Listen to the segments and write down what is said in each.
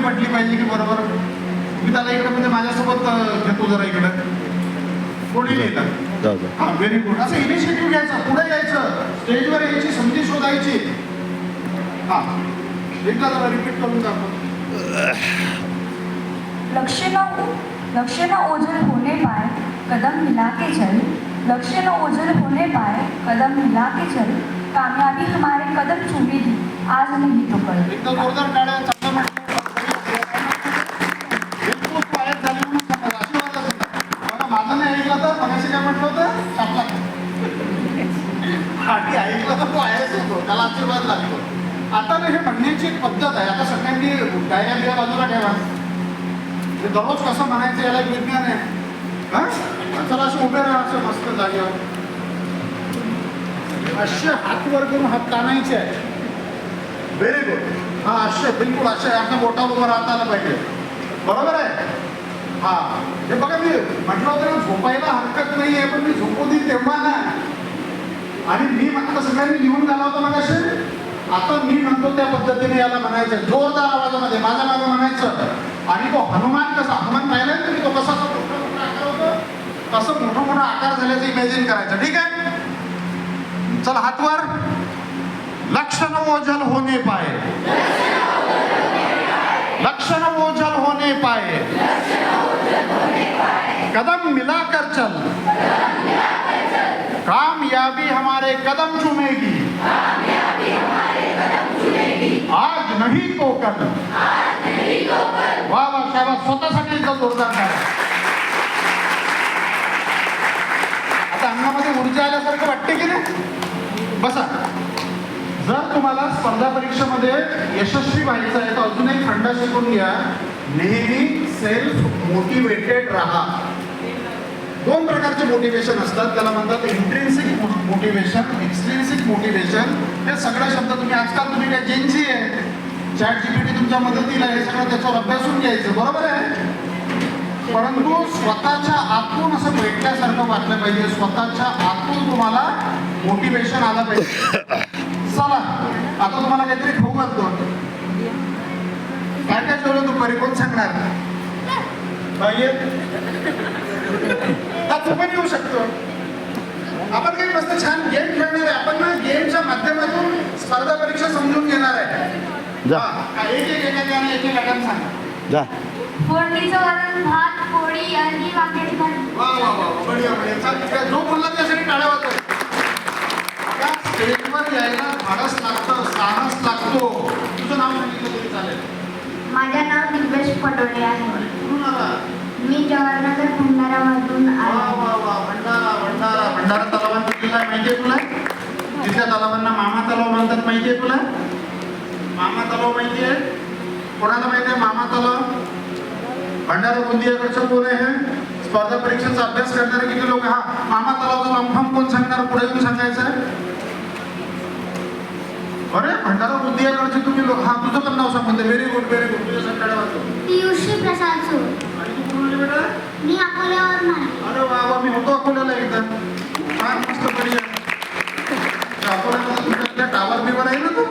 पटली पाहिजे की बरोबर. मी त्याला इकडे म्हणजे माझ्यासोबत घेतो जरा इकडे. कोणी लिहिलं? हा, व्हेरी गुड. असं इनिशिएटिव्ह घ्यायचं, पुढे यायचं, स्टेजवर यायची, संधी शोधायची. हा, एकदा जरा रिपीट करून दाखव. लक्ष्य न ओझल होने पाए कदम मिला के चल. लक्ष्य न ओझल होने पाए कदम मिला के चल. कामयाबी हमारे कदम चूमेगी आज नहीं तो कल. एकदम जोरदार टाळ्या. चांगलं म्हटलं. बिलकुल पायात झाली म्हणून समज. आशीर्वाद असेल. बघा, माझं नाही ऐकलं तर मगाशी काय म्हटलं होतं? टाकला. आणि ऐकलं तर तो आहेच होतो, त्याला आशीर्वाद लागतो. आता ना हे म्हणण्याची एक पद्धत आहे. आता सगळ्यांनी डायऱ्या बिया बाजूला ठेवा. हे दररोज कसं म्हणायचं याला एक विज्ञान आहे. हा, चला असे उभे राहा, असं मस्त जागेवर. असे हात वर करून हात ताणायचे आहे. Very good. हा, असे बिलकुल असे आपल्या बोटावर उभं राहता आलं पाहिजे. बरोबर आहे. हा, हे बघा, मी म्हटलं होतं ना झोपायला हरकत नाही आहे, पण मी झोपू देईन तेव्हा ना. आणि मी आता सगळ्यांनी लिहून झाला होता मग असे. आता मी म्हणतो त्या पद्धतीने याला म्हणायचं, जोरदार आवाजामध्ये माझ्या मागे म्हणायचं. आणि तो हनुमान कसा, हनुमान पाहिलाय तुम्ही, तो कसा मोठा मोठा आकार होतो, तसं मोठा मोठा आकार झाल्याचं इमॅजिन करायचं. ठीक आहे, चला हातवर. लक्ष्य न ओझल होने पाए, लक्ष्य न ओझल होने पाए, कदम मिलाकर चल, कामयाबी हमारे कदम चूमेगी, आज नहीं तो कल. वाह वाह, शाबास. स्वतःसाठी एकदा जोरदार करा. आता अंगामध्ये ऊर्जा आल्यासारखं वाटते की नाही? बसा. जर तुम्हाला स्पर्धा परीक्षेमध्ये यशस्वी व्हायचं आहे तर अजून एक खंड शिकून घ्या. नेहमी सेल्फ मोटिवेटेड राहा. दोन प्रकारचे मोटिवेशन असतात, त्याला म्हणतात इंट्रिन्सिक मोटिवेशन, एक्सट्रिन्सिक मोटिवेशन. हे सगळे शब्द तुम्ही आजकाल तुम्ही काय जेनजी आहे, चॅट जीपीटी तुमच्या मदतीला हे सगळं त्याच्यावर अभ्यासून घ्यायचं. बरोबर आहे. परंतु स्वतःच्या आतून असं भेटल्यासारखं वाटलं पाहिजे. स्वतःच्या आतून तुम्हाला मोटिवेशन आलं पाहिजे. चला, आता तुम्हाला काहीतरी खाऊ घालतो. काय काय जेवलं दुपारी, कोण सांगणार? तू पण येऊ शकतो. आपण काही मस्त छान गेम खेळणार आहे. आपण ना गेमच्या माध्यमातून स्पर्धा परीक्षा समजून घेणार आहे. एक एक एकाने एक एक एकाने सांगा. फोडणीचं वरण, भात, पोळी, अंडी, वांग्याची भाजी. वा वा वा, बढिया बढिया. जो बोलला त्यासाठी टाळ्या वाजवा. आता स्टेजवर यायला धाडस लागतं, साहस लागतो. तुझं नाव सांगितलं तरी चालेल. माझं नाव दिग्वेश पटोळे आहे. कुठून आला? मी जवाहरनगर भंडारामधून वा आहे. वा वा, भंडारा भंडारा. भंडारा तलावात कुठला आहे माहिती आहे तुला? तिथल्या तलावांना मामा तलाव म्हणतात, माहिती आहे तुला? मामा तलाव माहिती आहे? कोणाला माहिती आहे मामा तलाव? भंडारा गोंदियाकडचं कोण आहे? स्पर्धा परीक्षेचा अभ्यास करणारे किती लोक? हा, मामा तलावाचा लांबफाम कोण सांगणार? पुढे येऊन सांगायचं. अरे, भंडारा गोंदियाकडचे तुम्ही लोक. हा, तुझं पण नाव सांगून दे. Very good very good. तुझ्या संकटाला वाचतो. पियुषी प्रसाद सो. आणि तू कुठून आली बेटा? मी अकोल्यावरून आहे. अरे वा वा, मी होतो अकोल्याला एकदा. फार मस्त पर्याय. अकोल्यामध्ये तुमच्या टावर बिवर आहे ना तू?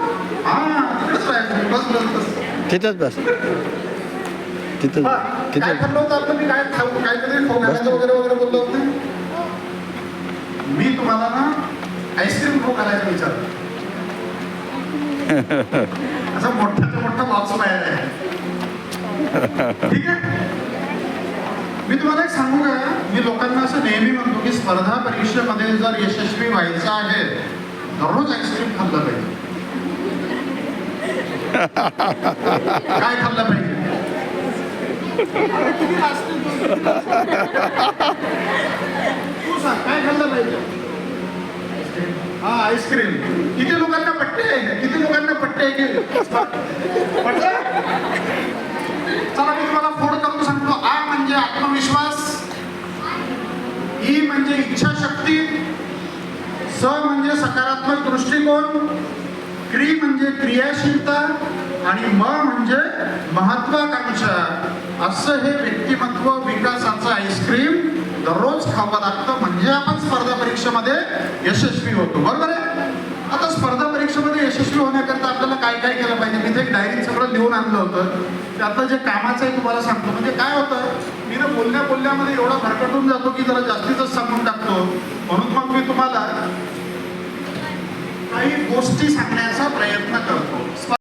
हा, तिकडेच राहायचं. बस बस बस. तिथंच बस. तिथं काय ठरलं होतं आपलं? मी काय खाऊ, काहीतरी खाऊ घालायचं वगैरे वगैरे बोललो होतो. मी तुम्हाला ना आईस्क्रीम खाऊ घालायचा विचार. असं मोठ्याचं मोठं बॉक्स बाहेर आहे. ठीक आहे. मी तुम्हाला एक सांगू का, मी लोकांना असं नेहमी म्हणतो की स्पर्धा परीक्षेमध्ये जर यशस्वी व्हायचं आहे दररोज आईस्क्रीम खाल्लं पाहिजे. काय खाल्लं पाहिजे? तू सांग, काय खाल्लं पाहिजे? हा, आईस्क्रीम. किती लोकांना पट्टे आहे? किती लोकांना पट्टे आहे की पटलं? चला, मी तुम्हाला फोड करून सांगतो. आ म्हणजे आत्मविश्वास, ई म्हणजे इच्छाशक्ती, स म्हणजे सकारात्मक दृष्टिकोन, क्री म्हणजे क्रियाशीलता आणि म म्हणजे महत्वाकांक्षा. असं हे व्यक्तिमत्व विकासाचं आईस्क्रीम दररोज खावं लागतं, म्हणजे आपण स्पर्धा परीक्षेमध्ये यशस्वी होतो. बरोबर आहे. आता स्पर्धा परीक्षा परीक्षेमध्ये यशस्वी होण्याकरता आपल्याला काय काय केलं पाहिजे. मी ते एक डायरीत सगळं लिहून आणलं होतं. त्यातलं जे कामाचं आहे तुम्हाला सांगतो. म्हणजे काय होतं, मी ना बोलण्यामध्ये एवढा भरकटून जातो की जरा जास्तीतच सांगून टाकतो. म्हणून मग मी तुम्हाला काही गोष्टी सांगण्याचा प्रयत्न करतो.